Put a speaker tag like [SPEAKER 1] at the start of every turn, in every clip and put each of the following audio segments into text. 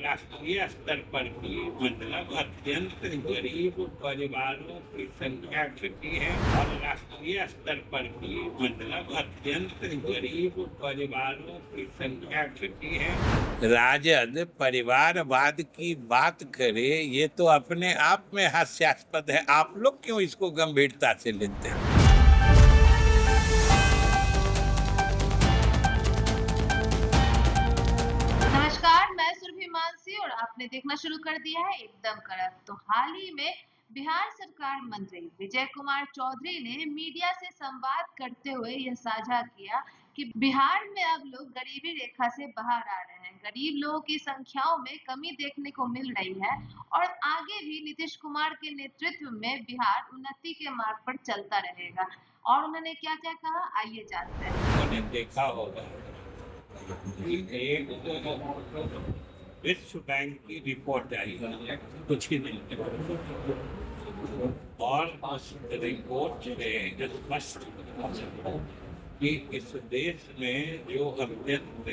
[SPEAKER 1] राष्ट्रीय स्तर पर भी मतलब अत्यंत गरीब परिवारों की संख्या घटी है और राष्ट्रीय स्तर पर भी मतलब अत्यंत गरीब परिवारों की संख्या घटी है। राजद परिवारवाद की बात करे ये तो अपने आप में हास्यास्पद है। आप लोग क्यों इसको गंभीरता से लेते हैं?
[SPEAKER 2] नमस्कार, मैं सुरभि मानसी और आपने देखना शुरू कर दिया है एकदम कड़क। तो हाल ही में बिहार सरकार मंत्री विजय कुमार चौधरी ने मीडिया से संवाद करते हुए यह साझा किया कि बिहार में अब लोग गरीबी रेखा से बाहर आ रहे हैं। गरीब लोगों की संख्याओं में कमी देखने को मिल रही है और आगे भी नीतीश कुमार के नेतृत्व में बिहार उन्नति के मार्ग पर चलता रहेगा। और उन्होंने क्या क्या कहा, आइए जानते हैं।
[SPEAKER 1] उन्होंने देखा होगा एक विश्व बैंक की रिपोर्ट आई है कुछ ही दिन और उस रिपोर्ट में स्पष्ट कि इस देश में जो अत्यंत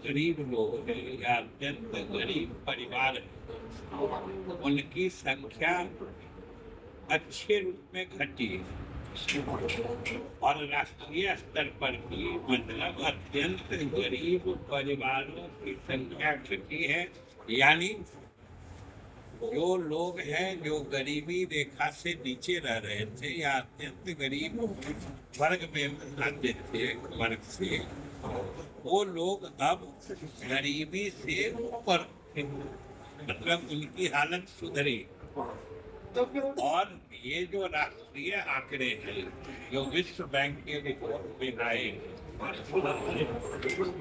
[SPEAKER 1] गरीब लोग हैं या अत्यंत गरीब परिवार हैं उनकी संख्या अच्छे रूप में घटी है और राष्ट्रीय स्तर पर भी मतलब अत्यंत गरीब परिवारों की संख्या घटी है। यानी जो लोग हैं जो गरीबी रेखा से नीचे रह रहे थे या अत्यंत गरीब वर्ग में आते थे वर्ग से, वो लोग अब गरीबी से ऊपर मतलब उनकी हालत सुधरी। और ये जो राष्ट्रीय आंकड़े हैं जो विश्व बैंक के रिपोर्ट में आए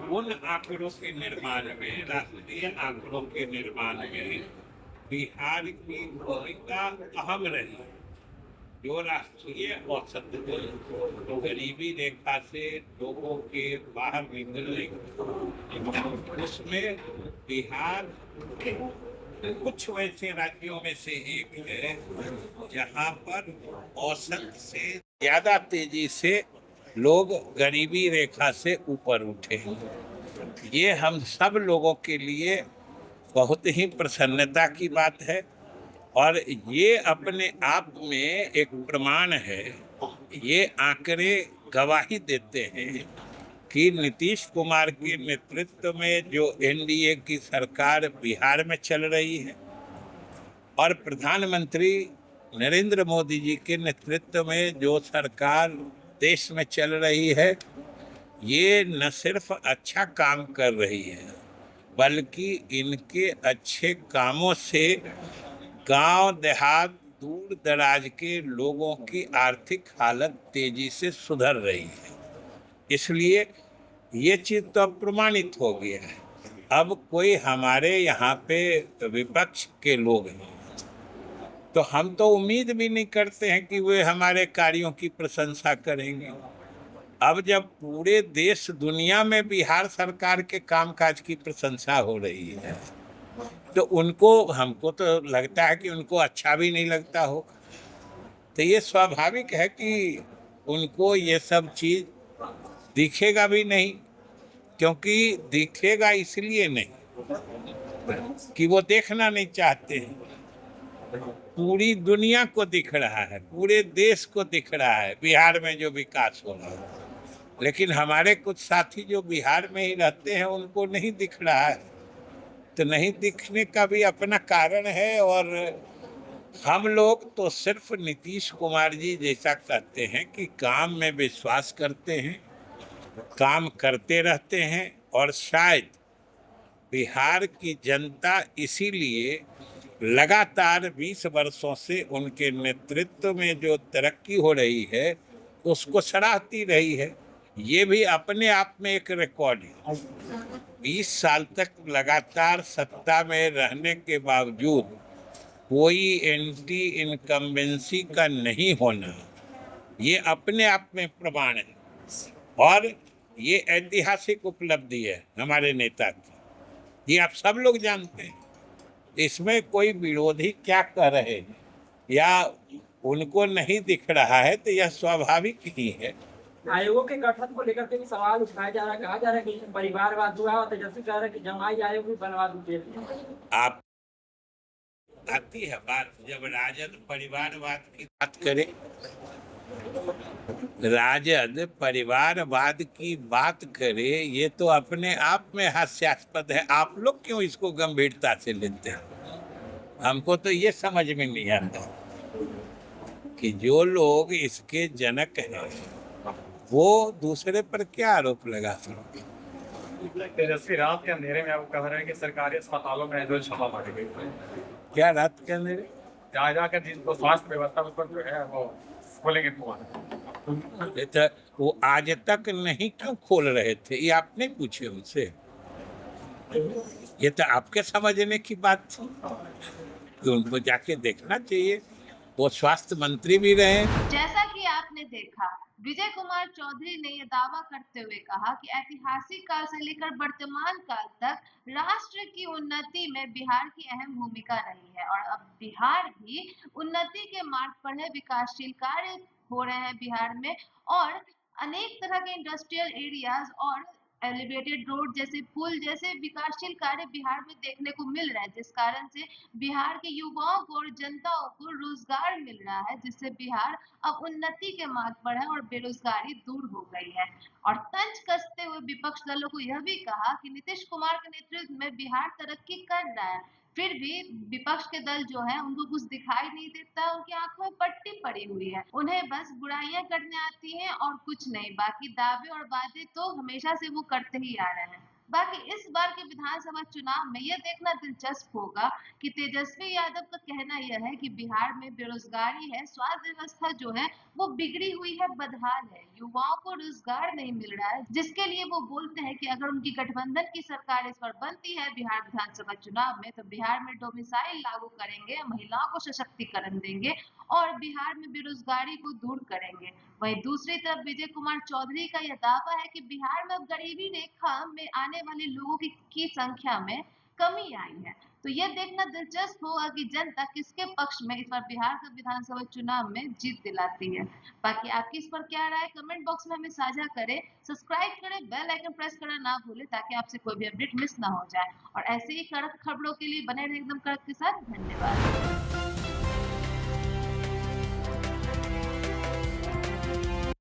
[SPEAKER 1] उन आंकड़ों के निर्माण में राष्ट्रीय आंकड़ों के निर्माण में बिहार की भूमिका अहम रही। जो राष्ट्रीय औसत तो गरीबी रेखा से लोगों के बाहर निकलने उसमें बिहार कुछ वैसे राज्यों में से एक है जहां पर औसत से ज्यादा तेजी से लोग गरीबी रेखा से ऊपर उठे। ये हम सब लोगों के लिए बहुत ही प्रसन्नता की बात है और ये अपने आप में एक प्रमाण है। ये आंकड़े गवाही देते हैं कि नीतीश कुमार के नेतृत्व में जो एनडीए की सरकार बिहार में चल रही है और प्रधानमंत्री नरेंद्र मोदी जी के नेतृत्व में जो सरकार देश में चल रही है, ये न सिर्फ अच्छा काम कर रही है बल्कि इनके अच्छे कामों से गांव देहात दूर दराज के लोगों की आर्थिक हालत तेजी से सुधर रही है। इसलिए ये चीज़ तो अब प्रमाणित हो गया है। अब कोई हमारे यहाँ पे विपक्ष के लोग हैं तो हम तो उम्मीद भी नहीं करते हैं कि वे हमारे कार्यों की प्रशंसा करेंगे। अब जब पूरे देश दुनिया में बिहार सरकार के कामकाज की प्रशंसा हो रही है तो उनको हमको तो लगता है कि उनको अच्छा भी नहीं लगता हो। तो ये स्वाभाविक है कि उनको ये सब चीज़ दिखेगा भी नहीं, क्योंकि दिखेगा इसलिए नहीं कि वो देखना नहीं चाहते हैं। पूरी दुनिया को दिख रहा है, पूरे देश को दिख रहा है बिहार में जो विकास हो रहा है, लेकिन हमारे कुछ साथी जो बिहार में ही रहते हैं उनको नहीं दिख रहा है। तो नहीं दिखने का भी अपना कारण है और हम लोग तो सिर्फ नीतीश कुमार जी जैसा कहते हैं कि काम में विश्वास करते हैं, काम करते रहते हैं और शायद बिहार की जनता इसीलिए लगातार 20 वर्षों से उनके नेतृत्व में जो तरक्की हो रही है उसको सराहती रही है। ये भी अपने आप में एक रिकॉर्ड है। 20 साल तक लगातार सत्ता में रहने के बावजूद कोई एंटी इनकम्बेंसी का नहीं होना, ये अपने आप में प्रमाण है और ये ऐतिहासिक उपलब्धि है हमारे नेता की। ये आप सब लोग जानते हैं। इसमें कोई विरोधी क्या कर रहे हैं या उनको नहीं दिख रहा है तो यह स्वाभाविक ही है
[SPEAKER 3] आयोगों के गठन को लेकर के भी सवाल उठाया जा रहा है, कहा जा रहा है कि परिवारवाद हुआ और तेजस्वी कह रहा है कि जमाई आयोग भी बनवा दीजिए।
[SPEAKER 1] आप आती है बात जब राजद परिवारवाद की बात करे, राजद परिवारवाद की बात करे, ये तो अपने आप में हास्यास्पद है। आप लोग क्यों इसको गंभीरता से लेते हैं? हमको तो ये समझ में नहीं आता कि जो लोग इसके जनक हैं वो दूसरे पर क्या आरोप लगा सकते हैं?
[SPEAKER 4] तेजस्वी रात के अंधेरे में अब कह रहे हैं कि सरकारी अस्पतालों में जो छापा मारी गई है,
[SPEAKER 1] क्या रात के अंदर?
[SPEAKER 4] जा जाकर जिनको स्वास्थ्य व्यवस्था उस पर जो है वो खोलेंगे कुआं।
[SPEAKER 1] ये तो वो आज तक नहीं क्यों खोल रहे थे, ये आप नहीं पूछे उनसे? ये तो आपके समझने की बात थी कि उनको जाके देखना चाहिए। वो स्वास्थ्य मंत्री भी रहे।
[SPEAKER 2] जैसा कि आपने देखा, विजय कुमार चौधरी ने यह दावा करते हुए कहा कि ऐतिहासिक काल से लेकर वर्तमान काल तक राष्ट्र की उन्नति में बिहार की अहम भूमिका रही है और अब बिहार भी उन्नति के मार्ग पर है। विकासशील कार्य हो रहे हैं बिहार में और अनेक तरह के इंडस्ट्रियल एरियाज और एलिवेटेड रोड जैसे पुल जैसे विकासशील कार्य बिहार में देखने को मिल रहे हैं, जिस कारण से बिहार के युवाओं को और जनताओं को रोजगार मिल रहा है, जिससे बिहार अब उन्नति के मार्ग पर है और बेरोजगारी दूर हो गई है। और तंज कसते हुए विपक्ष दलों को यह भी कहा कि नीतीश कुमार के नेतृत्व में बिहार तरक्की कर रहा है, फिर भी विपक्ष के दल जो है उनको कुछ दिखाई नहीं देता, उनकी आंखों में पट्टी पड़ी हुई है, उन्हें बस बुराइयां करने आती हैं और कुछ नहीं, बाकी दावे और वादे तो हमेशा से वो करते ही आ रहे हैं। बाकी इस बार के विधानसभा चुनाव में यह देखना दिलचस्प होगा कि तेजस्वी यादव का कहना यह है कि बिहार में बेरोजगारी है, स्वास्थ्य व्यवस्था जो है वो बिगड़ी हुई है, बदहाल है, युवाओं को रोजगार नहीं मिल रहा है, जिसके लिए वो बोलते हैं कि अगर उनकी गठबंधन की सरकार इस बार बनती है बिहार विधानसभा चुनाव में तो बिहार में डोमिसाइल लागू करेंगे, महिलाओं को सशक्तिकरण देंगे और बिहार में बेरोजगारी को दूर करेंगे। वहीं दूसरी तरफ विजय कुमार चौधरी का यह दावा है कि बिहार में अब गरीबी रेखा में आने वाले लोगों की संख्या में कमी आई है। तो यह देखना दिलचस्प होगा कि जनता किसके पक्ष में इस बार बिहार का विधानसभा चुनाव में जीत दिलाती है। बाकी आपकी इस पर क्या राय है कमेंट बॉक्स में हमें साझा करें, सब्सक्राइब करें, बेल आइकन प्रेस करना ना भूलें ताकि आपसे कोई भी अपडेट मिस ना हो जाए और ऐसे ही कड़क खबरों के लिए बने रहे एकदम कड़क के साथ। धन्यवाद।